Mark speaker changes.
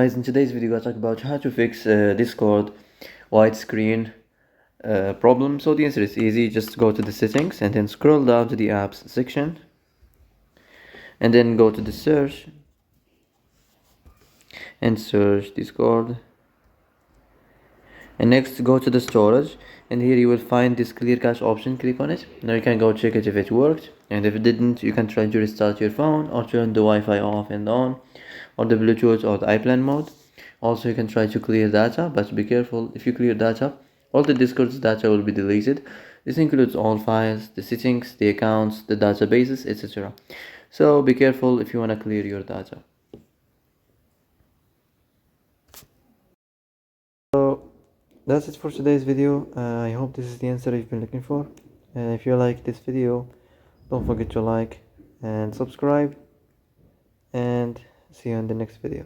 Speaker 1: guys, in today's video I talk about how to fix Discord white screen problem. So the answer is easy. Just go to the settings and then scroll down to the apps section and then go to the search and search Discord, and next go to the storage, and here you will find this clear cache option. Click on it. Now you can go check it if it worked, and if it didn't, you can try to restart your phone or turn the Wi-Fi off and on, or the Bluetooth or the iPlan mode. Also, you can try to clear data, but be careful. If you clear data, all the Discord's data will be deleted. This includes all files, the settings, the accounts, the databases, etc. So be careful if you want to clear your data. So that's it for today's video. I hope this is the answer you've been looking for. And if you like this video, don't forget to like and subscribe, and see you in the next video.